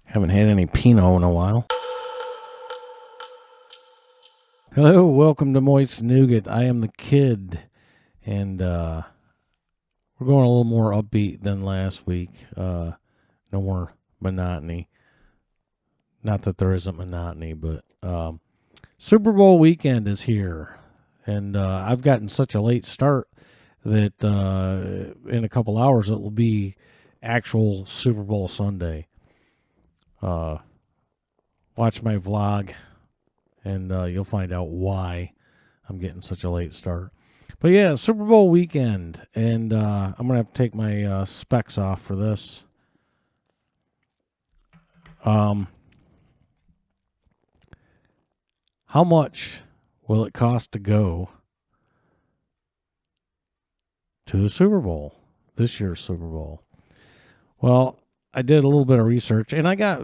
Haven't had any Pinot in a while. Hello, welcome to Moist Nougat. I am the kid, and we're going a little more upbeat than last week. No more monotony. Not that there isn't monotony, but Super Bowl weekend is here, and I've gotten such a late start that in a couple hours it will be actual Super Bowl Sunday. Watch my vlog, and you'll find out why I'm getting such a late start. But yeah, Super Bowl weekend, and I'm going to have to take my specs off for this. How much will it cost to go to the Super Bowl, this year's Super Bowl? Well, I did a little bit of research, and I got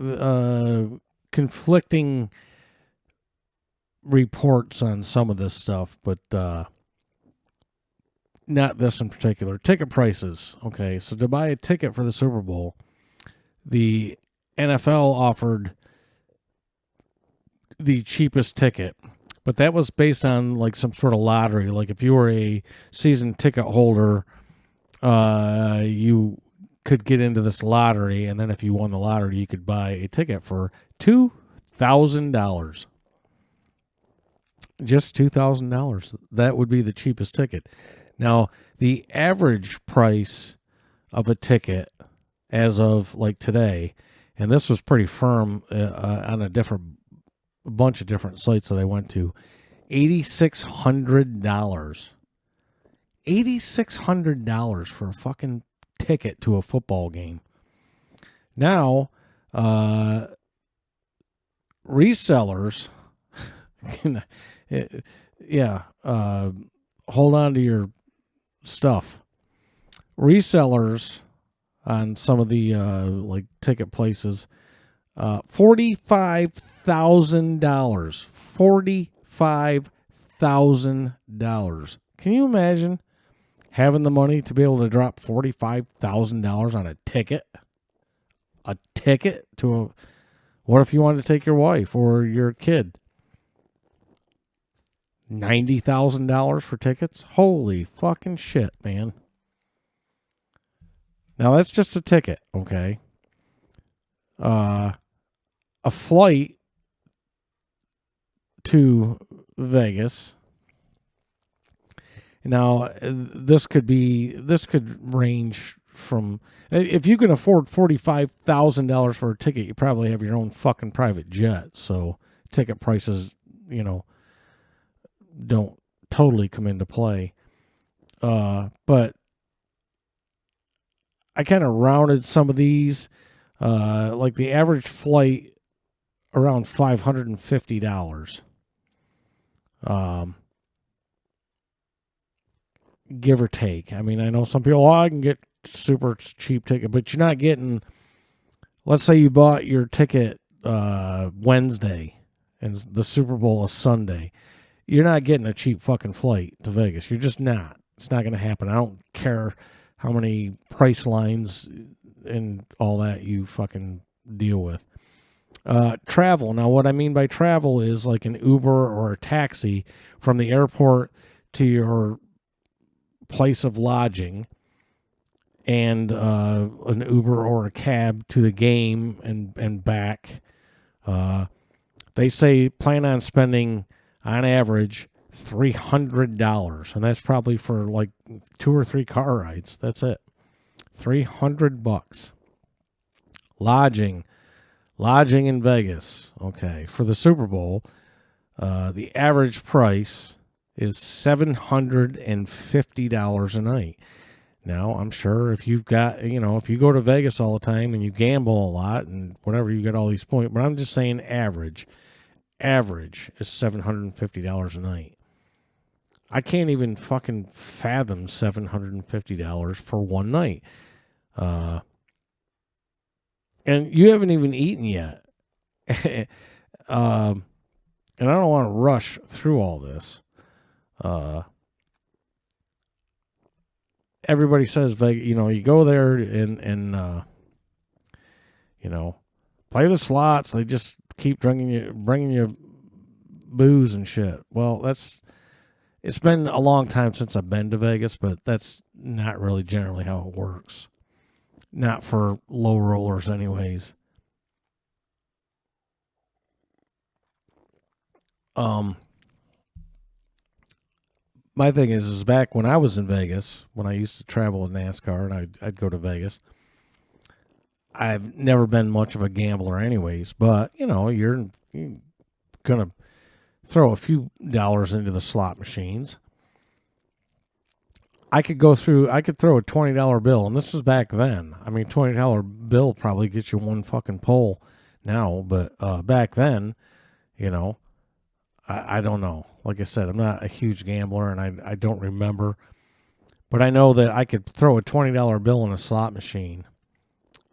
conflicting reports on some of this stuff, but not this in particular. Ticket prices. Okay, so to buy a ticket for the Super Bowl, the NFL offered the cheapest ticket, but that was based on like some sort of lottery. Like if you were a season ticket holder, you could get into this lottery, and then if you won the lottery, you could buy a ticket for $2,000. Just $2,000. That would be the cheapest ticket. Now, the average price of a ticket as of like today, and this was pretty firm on a bunch of different sites that I went to, $8,600. $8,600 for a fucking ticket to a football game. Now, resellers, hold on to your stuff. Resellers on some of the like ticket places, $45,000. $45,000. Can you imagine having the money to be able to drop $45,000 on a ticket? A ticket to a... What if you wanted to take your wife or your kid? $90,000 for tickets? Holy fucking shit, man. Now, that's just a ticket, okay? A flight to Vegas. Now, this could range from, if you can afford $45,000 for a ticket, you probably have your own fucking private jet. So ticket prices, don't totally come into play. But I kind of rounded some of these, like the average flight around $550. Give or take. I mean, I know some people, I can get super cheap ticket, but you're not getting, let's say you bought your ticket Wednesday and the Super Bowl is Sunday. You're not getting a cheap fucking flight to Vegas. You're just not. It's not going to happen. I don't care how many price lines and all that you fucking deal with. Travel. Now, what I mean by travel is like an Uber or a taxi from the airport to your place of lodging, and an Uber or a cab to the game and back. They say plan on spending on average $300, and that's probably for like 2 or 3 car rides. That's it. $300. Lodging in Vegas. Okay, for the Super Bowl, the average price is $750 a night. Now, I'm sure if you've got, if you go to Vegas all the time and you gamble a lot and whatever, you get all these points. But I'm just saying average. Average is $750 a night. I can't even fucking fathom $750 for one night. And you haven't even eaten yet. And I don't want to rush through all this. Everybody says Vegas, you go there and You know, play the slots. They just keep bringing you booze and shit. Well, it's been a long time since I've been to Vegas, but that's not really generally how it works. Not for low rollers, anyways. My thing is back when I was in Vegas, when I used to travel with NASCAR and I'd go to Vegas. I've never been much of a gambler, anyways. But you're gonna throw a few dollars into the slot machines. I could throw a $20 bill, and this is back then. I mean, $20 bill probably gets you one fucking pull now, but back then, I don't know. Like I said, I'm not a huge gambler, and I don't remember. But I know that I could throw a $20 bill in a slot machine,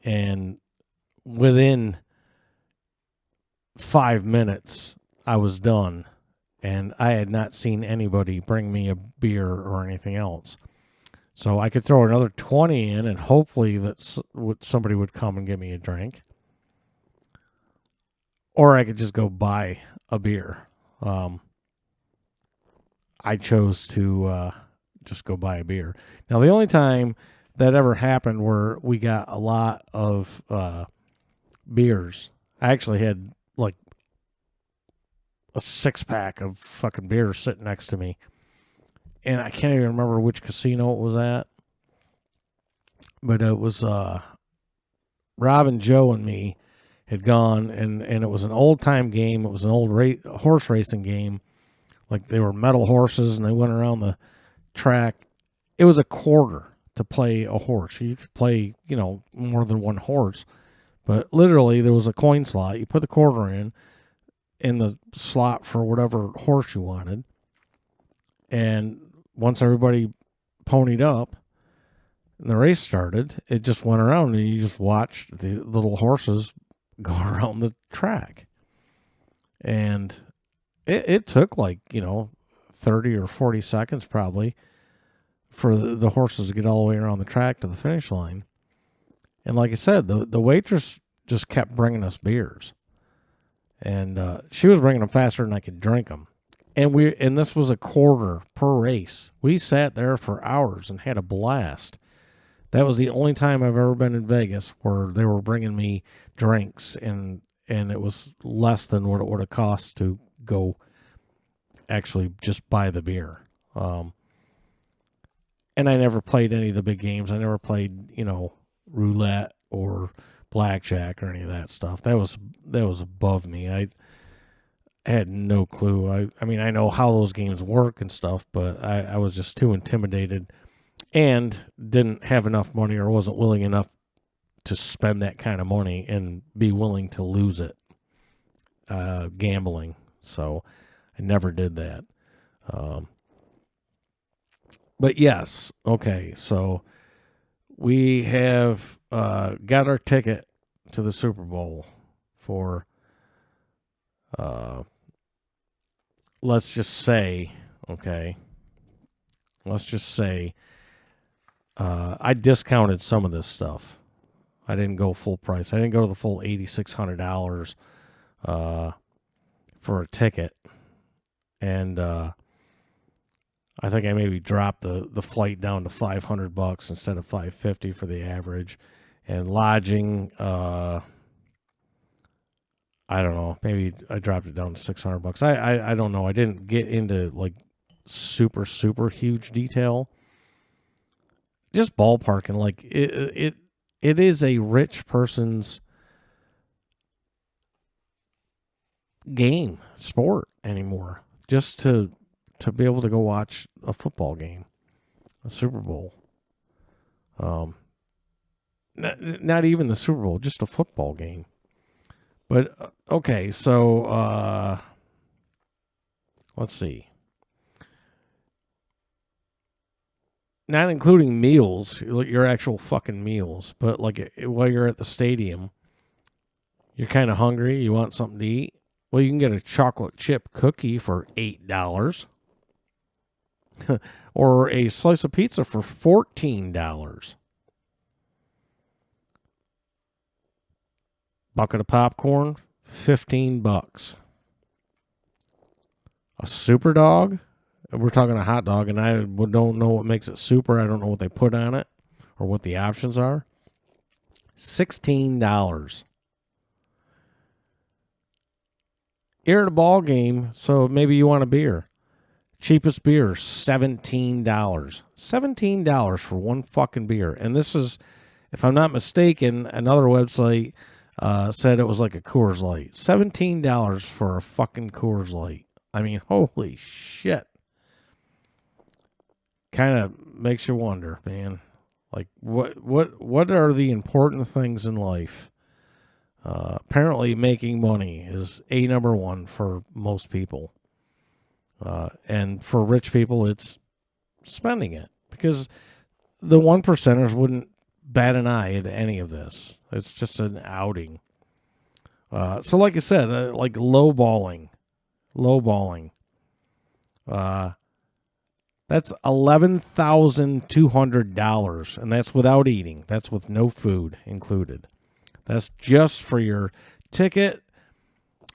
and within 5 minutes, I was done. And I had not seen anybody bring me a beer or anything else. So I could throw another 20 in, and hopefully that somebody would come and give me a drink. Or I could just go buy a beer. I chose to just go buy a beer. Now, the only time that ever happened where we got a lot of beers, I actually had like a 6-pack of fucking beers sitting next to me. And I can't even remember which casino it was at. But it was Rob and Joe and me had gone, and it was an old-time game. It was an old horse racing game. Like, they were metal horses, and they went around the track. It was a quarter to play a horse. You could play, more than one horse. But literally, there was a coin slot. You put the quarter in the slot for whatever horse you wanted. And once everybody ponied up and the race started, it just went around, and you just watched the little horses go around the track. And it took 30 or 40 seconds probably for the horses to get all the way around the track to the finish line. And like I said, the waitress just kept bringing us beers. And she was bringing them faster than I could drink them. And this was a quarter per race. We sat there for hours and had a blast. That was the only time I've ever been in Vegas where they were bringing me drinks, and it was less than what it would have cost to go actually just buy the beer. And I never played any of the big games. I never played, roulette or blackjack or any of that stuff. That was above me. I had no clue. I mean, I know how those games work and stuff, but I was just too intimidated and didn't have enough money, or wasn't willing enough to spend that kind of money and be willing to lose it gambling. So I never did that. But yes, okay, so we have got our ticket to the Super Bowl for, let's just say, I discounted some of this stuff. I didn't go full price. I didn't go to the full $8,600 for a ticket. And I think I maybe dropped the flight down to $500 instead of $550 for the average. And lodging, I don't know, maybe I dropped it down to $600. I don't know. I didn't get into like super, super huge detail. Just ballparking, like it is a rich person's sport anymore. Just to be able to go watch a football game, a Super Bowl. Not even the Super Bowl, just a football game. But okay, so let's see. Not including meals, your actual fucking meals, but like while you're at the stadium, you're kind of hungry, you want something to eat. Well, you can get a chocolate chip cookie for $8. Or a slice of pizza for $14. Bucket of popcorn, $15. A super dog, we're talking a hot dog, and I don't know what makes it super. I don't know what they put on it or what the options are. $16. You're at a ball game, so maybe you want a beer. Cheapest beer, $17. $17 for one fucking beer. And this is, if I'm not mistaken, another website said it was like a Coors Light. $17 for a fucking Coors Light. I mean, holy shit. Kind of makes you wonder, man. Like, what are the important things in life? Apparently, making money is number one for most people. And for rich people, it's spending it. Because the one percenters wouldn't bat an eye at any of this. It's just an outing. So like I said, like lowballing. That's $11,200, and that's without eating. That's with no food included. That's just for your ticket,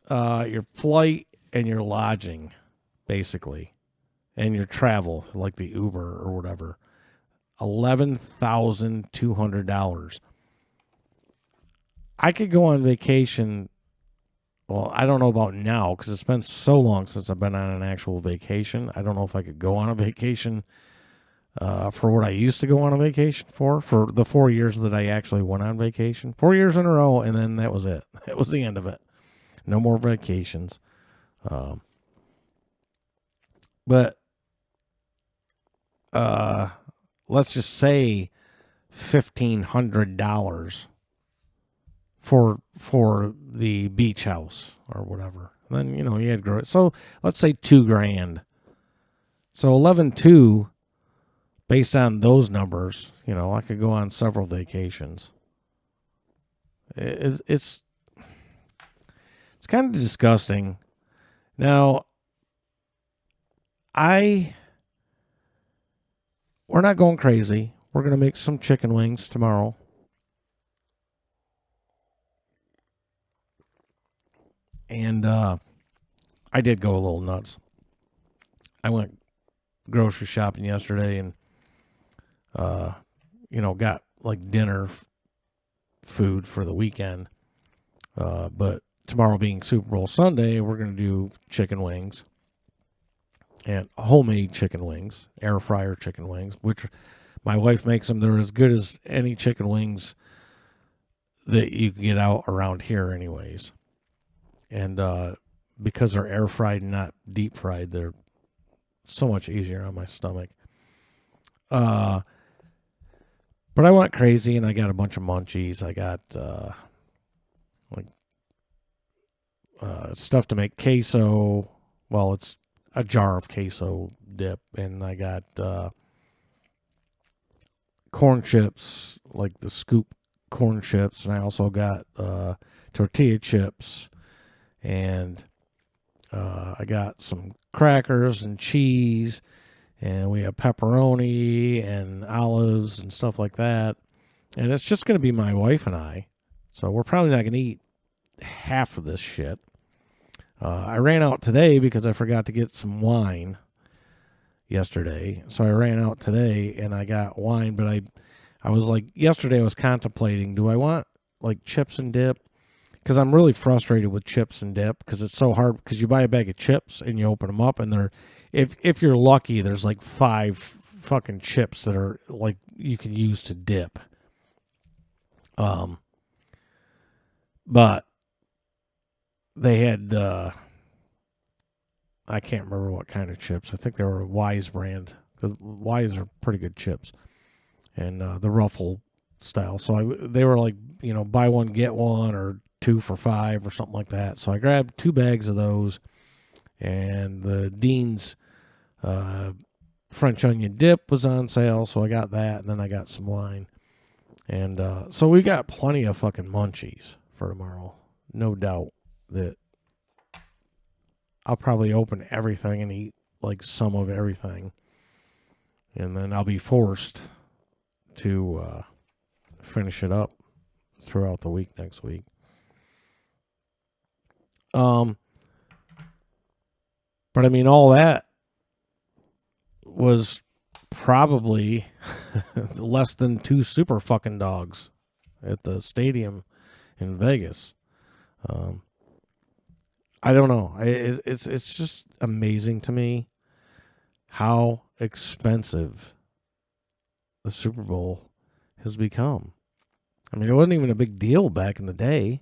your flight, and your lodging, basically, and your travel, like the Uber or whatever. $11,200. I could go on vacation. Well, I don't know about now because it's been so long since I've been on an actual vacation. I don't know if I could go on a vacation for what I used to go on a vacation for the 4 years that I actually went on vacation. 4 years in a row, and then that was it. That was the end of it. No more vacations. But let's just say $1,500 for the beach house or whatever. And then, you had grow. So let's say $2,000. So 11.2, based on those numbers, I could go on several vacations. It's kind of disgusting. Now, we're not going crazy. We're going to make some chicken wings tomorrow. And I did go a little nuts. I went grocery shopping yesterday and, got like dinner food for the weekend. But tomorrow being Super Bowl Sunday, we're going to do chicken wings. And homemade chicken wings, air fryer chicken wings, which my wife makes them. They're as good as any chicken wings that you can get out around here anyways. And because they're air fried and not deep fried, they're so much easier on my stomach. But I went crazy and I got a bunch of munchies. I got stuff to make queso. Well, it's a jar of queso dip, and I got corn chips, like the scoop corn chips, and I also got tortilla chips, and I got some crackers and cheese, and we have pepperoni and olives and stuff like that. And it's just going to be my wife and I, so we're probably not going to eat half of this shit. I ran out today because I forgot to get some wine yesterday. So I ran out today and I got wine, but I was like, yesterday I was contemplating, do I want like chips and dip? Because I'm really frustrated with chips and dip because it's so hard, because you buy a bag of chips and you open them up and they're, if you're lucky, there's like 5 fucking chips that are like you can use to dip. But they had, I can't remember what kind of chips. I think they were a Wise brand, because Wise are pretty good chips, and the Ruffle style. So they were like, buy one, get one, or 2 for $5 or something like that. So I grabbed 2 bags of those, and the Dean's French onion dip was on sale, so I got that, and then I got some wine. And so we got plenty of fucking munchies for tomorrow. No doubt that I'll probably open everything and eat like some of everything. And then I'll be forced to finish it up throughout the week next week. But I mean, all that was probably less than 2 super fucking dogs at the stadium in Vegas. Um, I don't know. It's just amazing to me how expensive the Super Bowl has become. I mean, it wasn't even a big deal back in the day.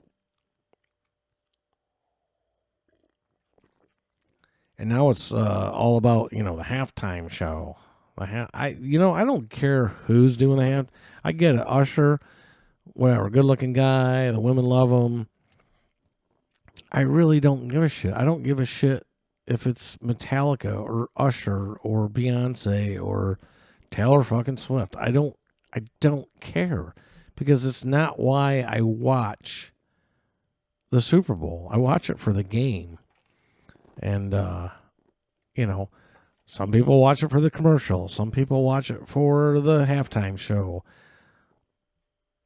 And now it's all about, the halftime show. I don't care who's doing the half. I get an Usher, whatever, good looking guy. The women love him. I really don't give a shit. I don't give a shit if it's Metallica or Usher or Beyonce or Taylor fucking Swift. I don't care because it's not why I watch the Super Bowl. I watch it for the game. And some people watch it for the commercial. Some people watch it for the halftime show.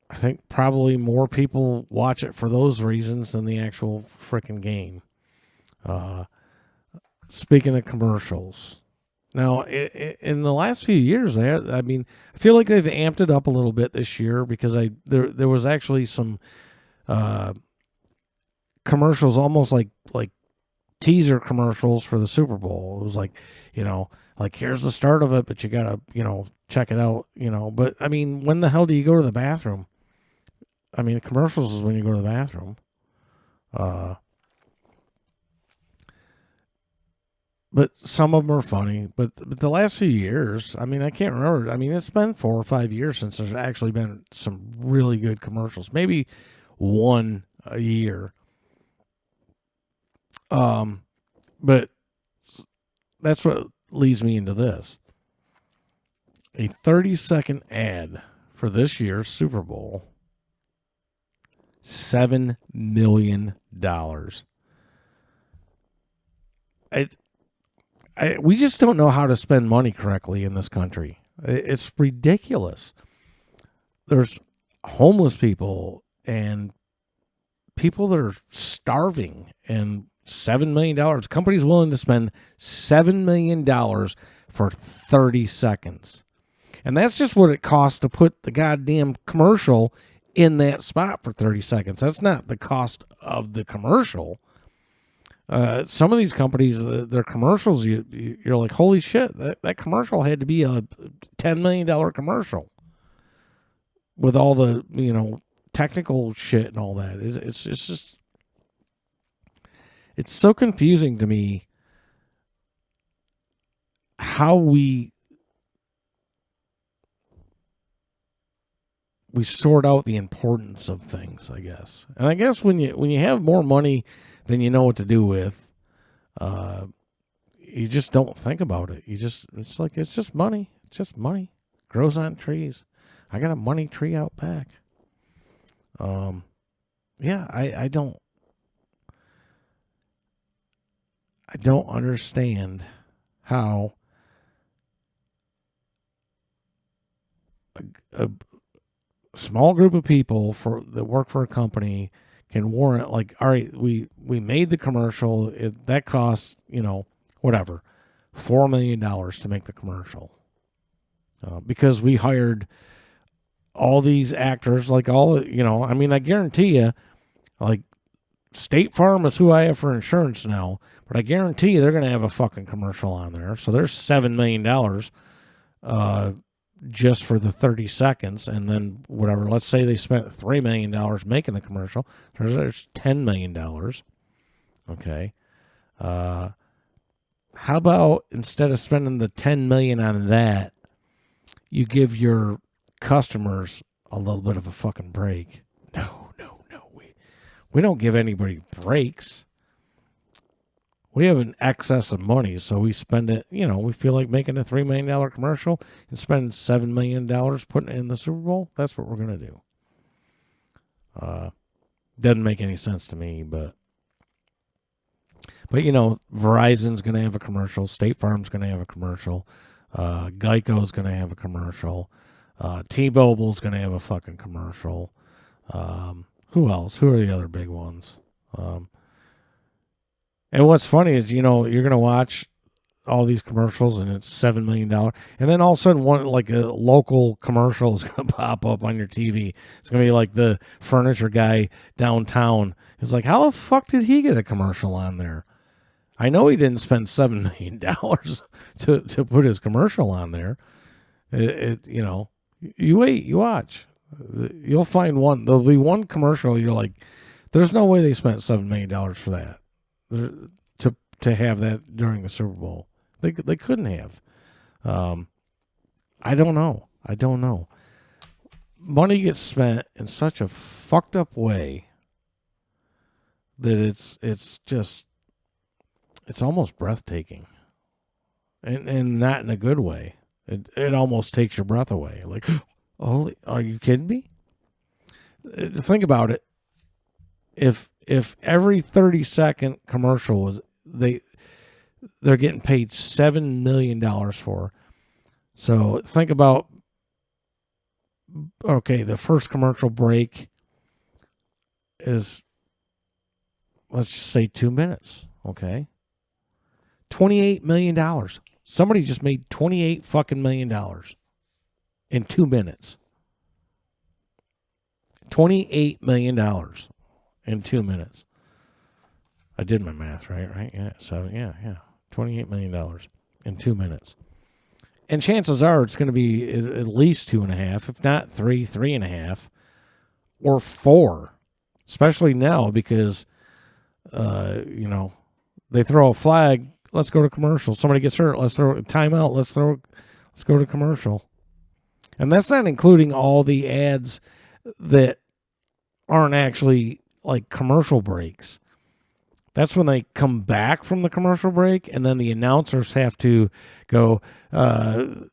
I think probably more people watch it for those reasons than the actual freaking game. Speaking of commercials, now in the last few years, I feel like they've amped it up a little bit this year because there was actually some commercials, almost like teaser commercials for the Super Bowl. It was like, here's the start of it, but you gotta, check it out, But I mean, when the hell do you go to the bathroom? I mean, the commercials is when you go to the bathroom. But some of them are funny. But the last few years, I mean, I can't remember. I mean, it's been 4 or 5 years since there's actually been some really good commercials. Maybe one a year. But that's what leads me into this. A 30-second ad for this year's Super Bowl. $7 million. We just don't know how to spend money correctly in this country. It's ridiculous. There's homeless people and people that are starving, and $7 million. Companies willing to spend $7 million for 30 seconds. And that's just what it costs to put the goddamn commercial in that spot for 30 seconds. That's not the cost of the commercial. Some of these companies, their commercials, you're like, holy shit, that commercial had to be a $10 million commercial with all the, technical shit and all that. It's just, it's so confusing to me how we sort out the importance of things, I guess. And I guess when you have more money than you know what to do with, you just don't think about it. It's just money. It's just money. Grows on trees. I got a money tree out back. I don't understand how a small group of people that work for a company can warrant, like, all right, we made the commercial. That costs, whatever, $4 million to make the commercial. Because we hired all these actors, like I guarantee you, like, State Farm is who I have for insurance now, but I guarantee you they're going to have a fucking commercial on there. So there's $7 million just for the 30 seconds. And then whatever, let's say they spent $3 million making the commercial. There's $10 million. Okay. How about instead of spending the $10 million on that, you give your customers a little bit of a fucking break? No. We don't give anybody breaks. We have an excess of money, so we spend it. We feel like making a $3 million commercial and spending $7 million putting it in the Super Bowl. That's what we're going to do. Doesn't make any sense to me, but Verizon's going to have a commercial. State Farm's going to have a commercial. Geico's going to have a commercial. T-Mobile's going to have a fucking commercial. Who else? Who are the other big ones? And what's funny is, you're going to watch all these commercials and it's $7 million. And then all of a sudden one like a local commercial is going to pop up on your TV. It's going to be like the furniture guy downtown. It's like, how the fuck did he get a commercial on there? I know he didn't spend $7 million to put his commercial on there. You wait, you watch. You'll find one. There'll be one commercial. You're like, there's no way they spent $7 million for that. To have that during the Super Bowl. They couldn't have. I don't know. Money gets spent in such a fucked up way that it's almost breathtaking, and not in a good way. It almost takes your breath away. Like, oh, are you kidding me? Think about it. If every 30-second commercial was they're getting paid $7 million for. So think about, okay, the first commercial break is, let's just say 2 minutes. Okay. $28 million. Somebody just made $28 fucking million in 2 minutes. $28 million in 2 minutes. I did my math right? Yeah. So yeah. $28 million in 2 minutes. And chances are it's going to be at least 2.5, if not 3.5, or 4. Especially now because, they throw a flag. Let's go to commercial. Somebody gets hurt. Let's throw a timeout. Let's go to commercial. And that's not including all the ads that aren't actually like commercial breaks. That's when they come back from the commercial break, and then the announcers have to go, this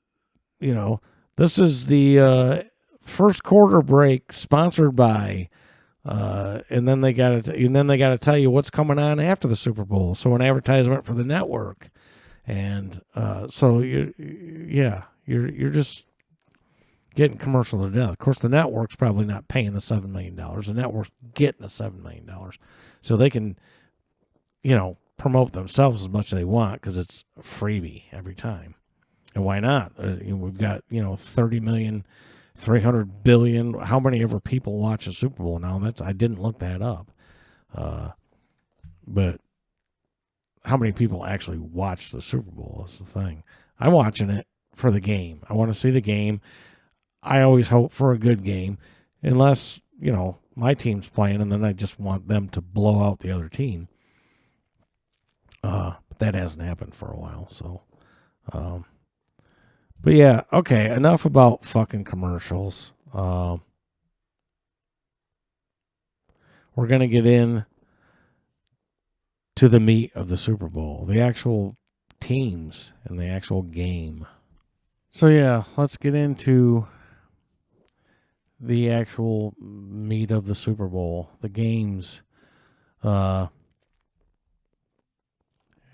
is the first quarter break sponsored by, and then they got to tell you what's coming on after the Super Bowl. So an advertisement for the network, and so you're just getting commercial to death. Of course, the network's probably not paying the $7 million. The network's getting the $7 million, so they can, promote themselves as much as they want because it's a freebie every time. And why not? We've got, 30 million, 300 billion. How many ever people watch a Super Bowl now? I didn't look that up. But how many people actually watch the Super Bowl is the thing. I'm watching it for the game. I want to see the game. I always hope for a good game, unless, my team's playing and then I just want them to blow out the other team. But that hasn't happened for a while, so. But yeah, okay, enough about fucking commercials. We're going to get in to the meat of the Super Bowl, the actual teams and the actual game. So yeah, let's get into the actual meat of the Super Bowl, the games, and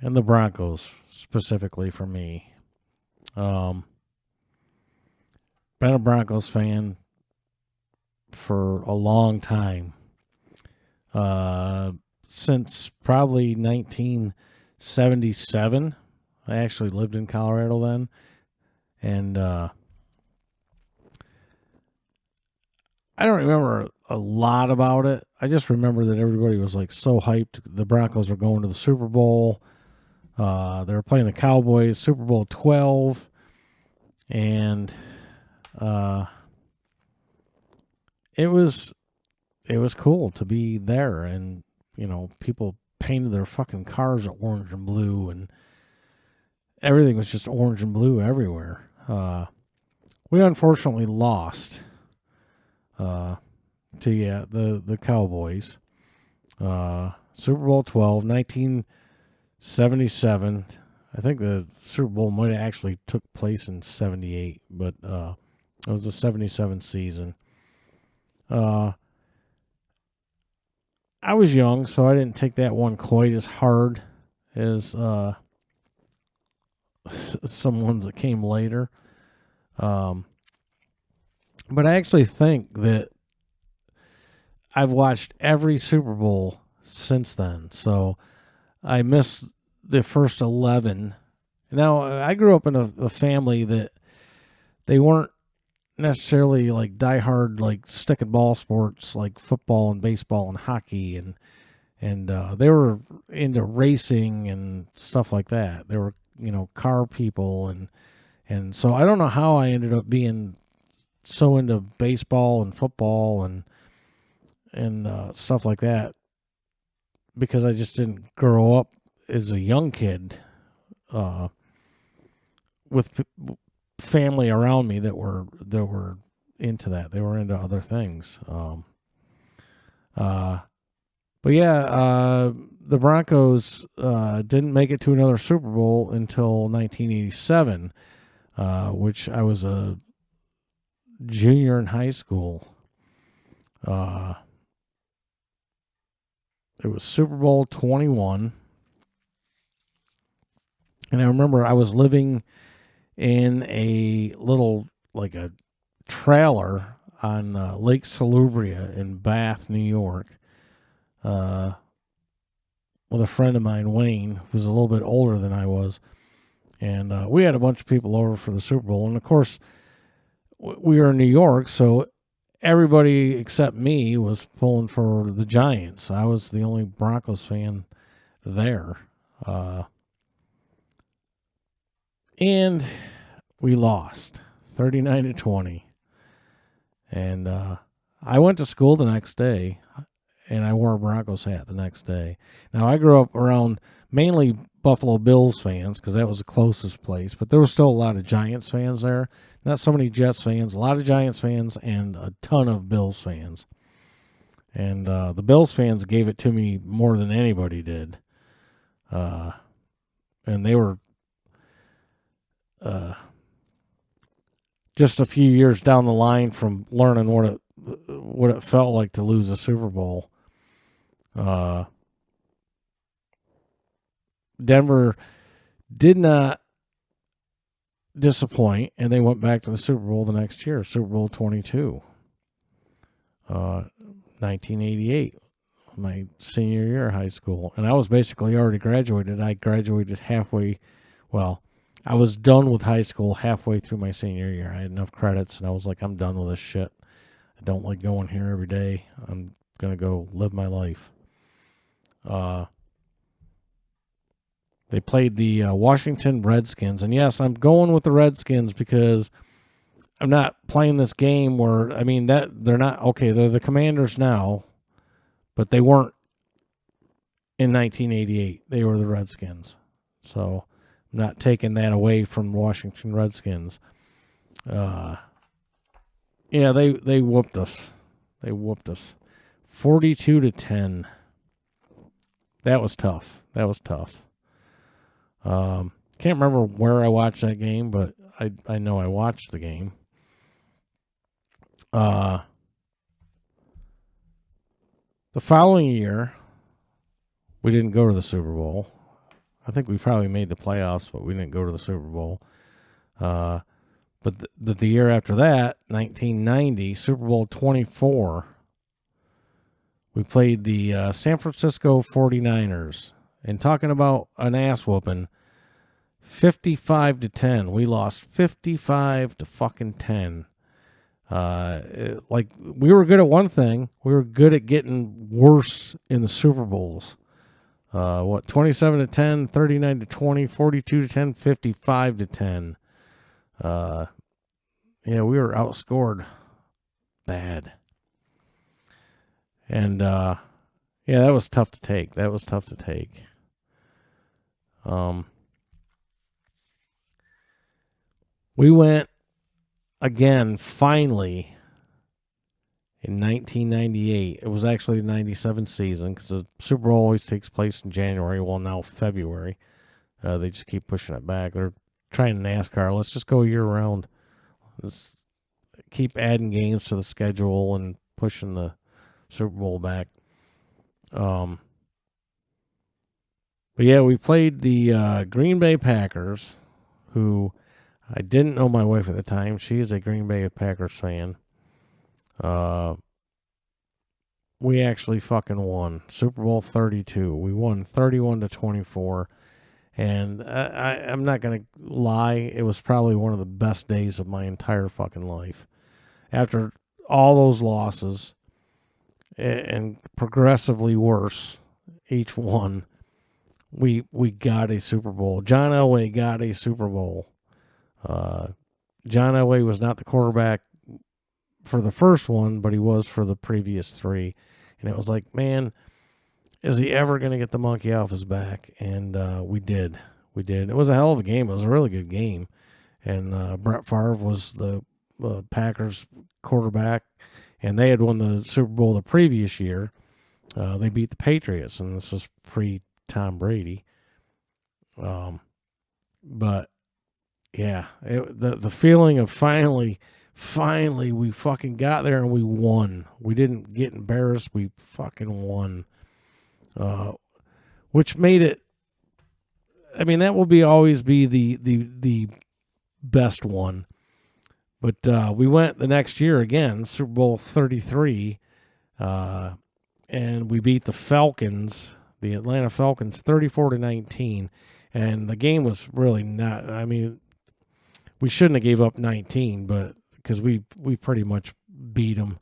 the Broncos specifically for me. Been a Broncos fan for a long time. Since probably 1977. I actually lived in Colorado then. And I don't remember a lot about it. I just remember that everybody was like so hyped. The Broncos were going to the Super Bowl. They were playing the Cowboys, Super Bowl 12. And it was cool to be there. And, people painted their fucking cars orange and blue. And everything was just orange and blue everywhere. We unfortunately lost to the Cowboys. Super Bowl 12, 1977. I think the Super Bowl might have actually took place in 78, but it was the 77 season. I was young, so I didn't take that one quite as hard as some ones that came later. But I actually think that I've watched every Super Bowl since then. So I missed the first 11. Now, I grew up in a family that they weren't necessarily like diehard, like stick and ball sports like football and baseball and hockey, and they were into racing and stuff like that. They were, car people, and so I don't know how I ended up being so into baseball and football and stuff like that, because I just didn't grow up as a young kid with family around me that were into that. They were into other things. But yeah, the Broncos didn't make it to another Super Bowl until 1987, which I was a junior in high school. It was Super Bowl 21. And I remember I was living in a little, like a trailer on Lake Salubria in Bath, New York, with a friend of mine, Wayne, who was a little bit older than I was. And we had a bunch of people over for the Super Bowl. And, of course, we were in New York, so everybody except me was pulling for the Giants. I was the only Broncos fan there. And we lost 39-20. And I went to school the next day, and I wore a Broncos hat the next day. Now, I grew up around mainly Buffalo Bills fans because that was the closest place, but there was still a lot of Giants fans there. Not so many Jets fans, a lot of Giants fans, and a ton of Bills fans. And the Bills fans gave it to me more than anybody did. And they were just a few years down the line from learning what it felt like to lose a Super Bowl. Denver did not disappoint, and they went back to the Super Bowl the next year, Super Bowl 22, 1988, my senior year of high school. And I was basically already graduated. I graduated I was done with high school halfway through my senior year. I had enough credits, and I was like, I'm done with this shit. I don't like going here every day. I'm going to go live my life. They played the Washington Redskins. And yes, I'm going with the Redskins because I'm not playing this game where, they're not, okay, they're the Commanders now, but they weren't in 1988. They were the Redskins. So I'm not taking that away from Washington Redskins. Yeah, they whooped us. They whooped us 42-10. That was tough. Can't remember where I watched that game, but I know I watched the game. The following year, we didn't go to the Super Bowl. I think we probably made the playoffs, but we didn't go to the Super Bowl. But the year after that, 1990, Super Bowl 24, we played the San Francisco 49ers. And talking about an ass whooping, 55-10. We lost 55-10. We were good at one thing. We were good at getting worse in the Super Bowls. 27-10, 39-20, 42-10, 55-10. Yeah, we were outscored bad. And yeah, that was tough to take. We went again, finally, in 1998. It was actually the 97 season because the Super Bowl always takes place in January. Well, now February. They just keep pushing it back. They're trying NASCAR. Let's just go year round. Let's keep adding games to the schedule and pushing the Super Bowl back. But yeah, we played the Green Bay Packers, who I didn't know my wife at the time. She is a Green Bay Packers fan. we actually fucking won Super Bowl 32. We won 31-24. And I'm not going to lie, it was probably one of the best days of my entire fucking life. After all those losses, and progressively worse, each one, we got a Super Bowl. John Elway got a Super Bowl. John Elway was not the quarterback for the first one, but he was for the previous three. And it was like, man, is he ever going to get the monkey off his back? And we did. We did. It was a hell of a game. It was a really good game. And Brett Favre was the Packers quarterback, and they had won the Super Bowl the previous year. They beat the Patriots, and this was pre-Tom Brady. But, yeah, the feeling of finally we fucking got there and we won. We didn't get embarrassed. We fucking won. Which made it, I mean, that will always be the best one. But we went the next year again, Super Bowl 33, and we beat the Falcons, the Atlanta Falcons, 34-19. And the game was really not, I mean, we shouldn't have gave up 19, but because we pretty much beat them,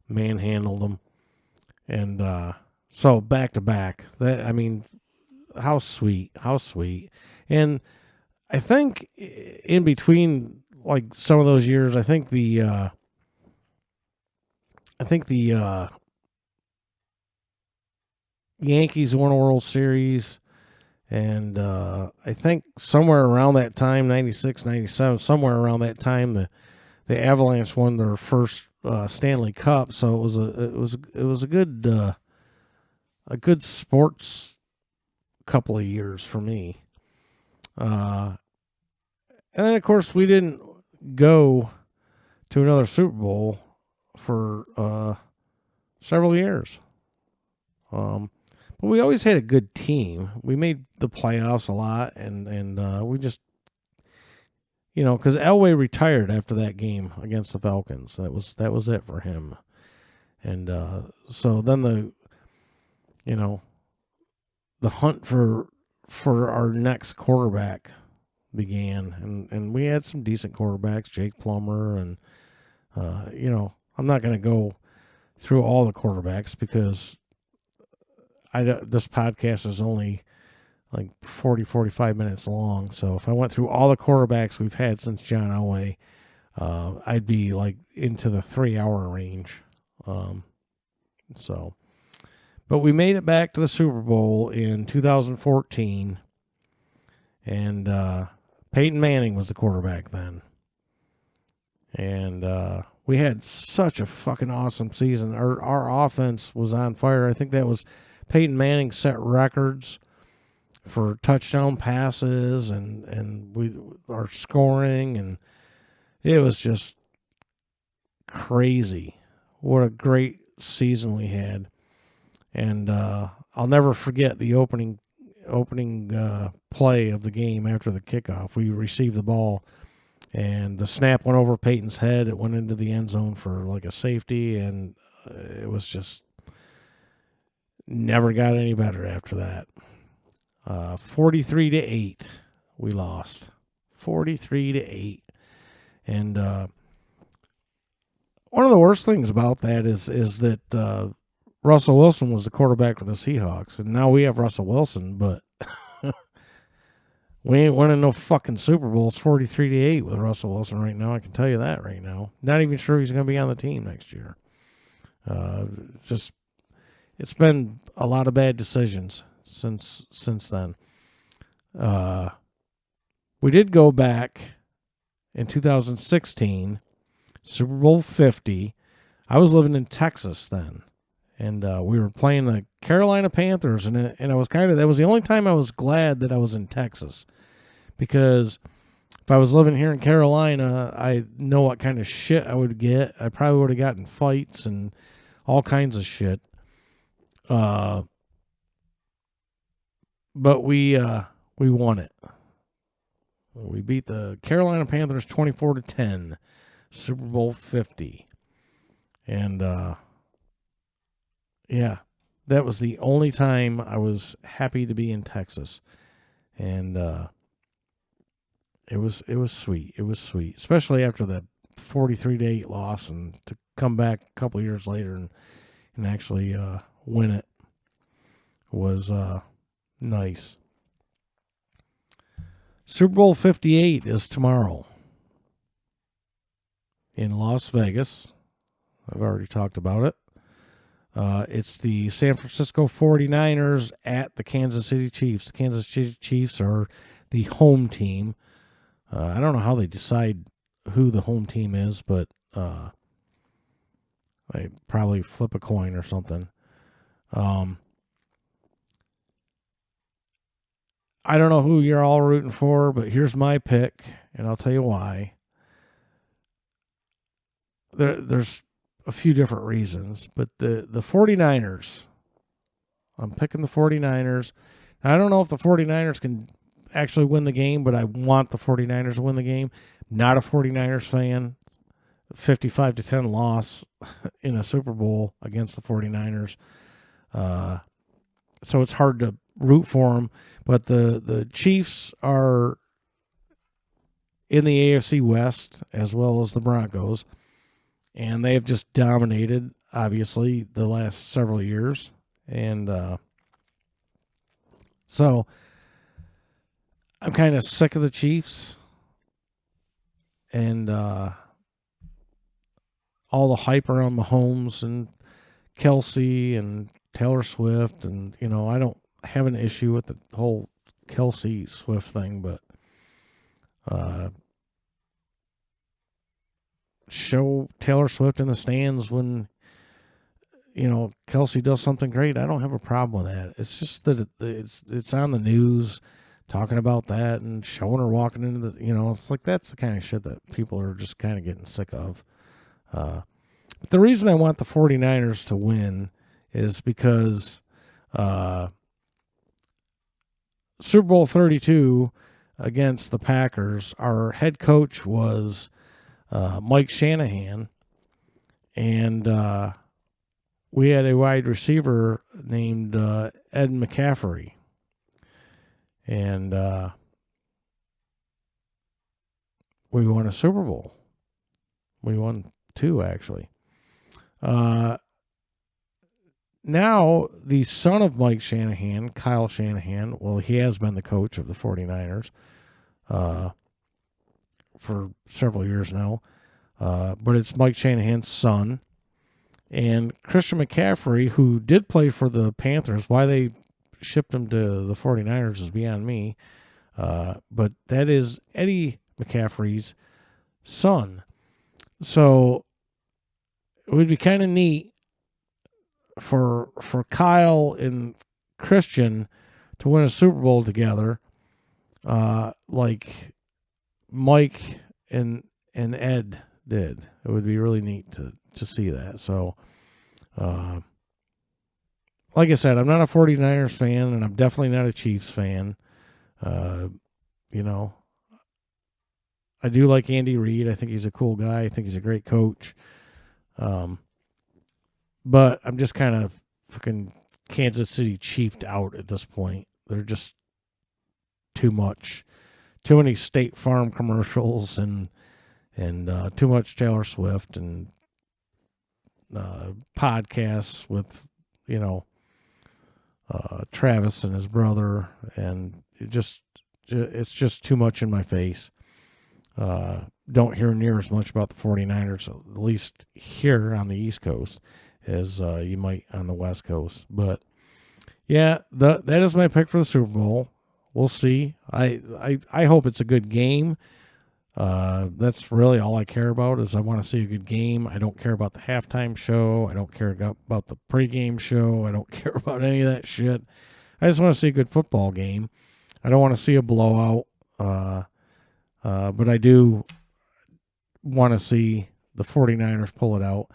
manhandled them. And so back to back, that, I mean, how sweet. And I think in between, like, some of those years, I think the Yankees won a World Series, and I think somewhere around that time, 96, 97, somewhere around that time, the Avalanche won their first Stanley Cup. So it was a good sports couple of years for me. And then, of course, we didn't go to another Super Bowl for several years. But we always had a good team. We made the playoffs a lot, and we just, you know, because Elway retired after that game against the Falcons. That was it for him. And so then the hunt for our next quarterback began, and we had some decent quarterbacks, Jake Plummer, and I'm not going to go through all the quarterbacks because this podcast is only like 45 minutes long. So if I went through all the quarterbacks we've had since John Elway, I'd be like into the 3-hour range. But we made it back to the Super Bowl in 2014, and Peyton Manning was the quarterback then. And we had such a fucking awesome season. Our offense was on fire. I think that was Peyton Manning set records for touchdown passes and our scoring, and it was just crazy. What a great season we had. And I'll never forget the opening play of the game after the kickoff. We received the ball, and the snap went over Peyton's head. It went into the end zone for like a safety, and it was just never got any better after that. 43-8, we lost. 43-8, and one of the worst things about that is that Russell Wilson was the quarterback for the Seahawks, and now we have Russell Wilson, but we ain't winning no fucking Super Bowls 43-8 with Russell Wilson right now. I can tell you that right now. Not even sure he's going to be on the team next year. It's been a lot of bad decisions since then. We did go back in 2016, Super Bowl 50. I was living in Texas then. And we were playing the Carolina Panthers, and I was that was the only time I was glad that I was in Texas, because if I was living here in Carolina, I know what kind of shit I would get. I probably would have gotten fights and all kinds of shit. But we won it. We beat the Carolina Panthers 24-10, Super Bowl 50, and Yeah, that was the only time I was happy to be in Texas, and it was sweet. It was sweet, especially after that 43-8 loss, and to come back a couple of years later and actually win it was nice. Super Bowl 58 is tomorrow in Las Vegas. I've already talked about it. It's the San Francisco 49ers at the Kansas City Chiefs. The Kansas City Chiefs are the home team. I don't know how they decide who the home team is, but they probably flip a coin or something. I don't know who you're all rooting for, but here's my pick, and I'll tell you why. There's a few different reasons, but the 49ers, I'm picking the 49ers. I don't know if the 49ers can actually win the game, but I want the 49ers to win the game. Not a 49ers fan. 55-10 loss in a Super Bowl against the 49ers. So it's hard to root for them. But the Chiefs are in the AFC West as well as the Broncos. And they have just dominated, obviously, the last several years. And so I'm kind of sick of the Chiefs and all the hype around Mahomes and Kelsey and Taylor Swift. And, I don't have an issue with the whole Kelsey Swift thing, but show Taylor Swift in the stands when, Kelsey does something great. I don't have a problem with that. It's just that it's on the news talking about that and showing her walking into the, it's like that's the kind of shit that people are just kind of getting sick of. The reason I want the 49ers to win is because Super Bowl 32 against the Packers, our head coach was Mike Shanahan, and we had a wide receiver named Ed McCaffrey. And we won a Super Bowl. We won 2, actually. Now, the son of Mike Shanahan, Kyle Shanahan, well, he has been the coach of the 49ers for several years now. But it's Mike Shanahan's son. And Christian McCaffrey, who did play for the Panthers, why they shipped him to the 49ers is beyond me. But that is Eddie McCaffrey's son. So it would be kind of neat for Kyle and Christian to win a Super Bowl together, like Mike and Ed did. It would be really neat to see that. So, like I said, I'm not a 49ers fan, and I'm definitely not a Chiefs fan. I do like Andy Reid. I think he's a cool guy. I think he's a great coach. But I'm just kind of fucking Kansas City Chiefed out at this point. They're just too much. Too many State Farm commercials and too much Taylor Swift and podcasts with, Travis and his brother, and it's just too much in my face. Don't hear near as much about the 49ers, at least here on the East Coast, as you might on the West Coast. But yeah, that is my pick for the Super Bowl. We'll see. I hope it's a good game. That's really all I care about is I want to see a good game. I don't care about the halftime show. I don't care about the pregame show. I don't care about any of that shit. I just want to see a good football game. I don't want to see a blowout. But I do want to see the 49ers pull it out.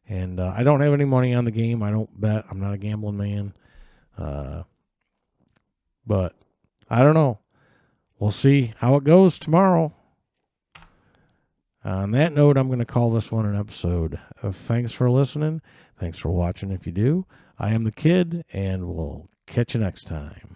And I don't have any money on the game. I don't bet. I'm not a gambling man. But I don't know. We'll see how it goes tomorrow. On that note, I'm going to call this one an episode. Thanks for listening. Thanks for watching if you do. I am the Kid, and we'll catch you next time.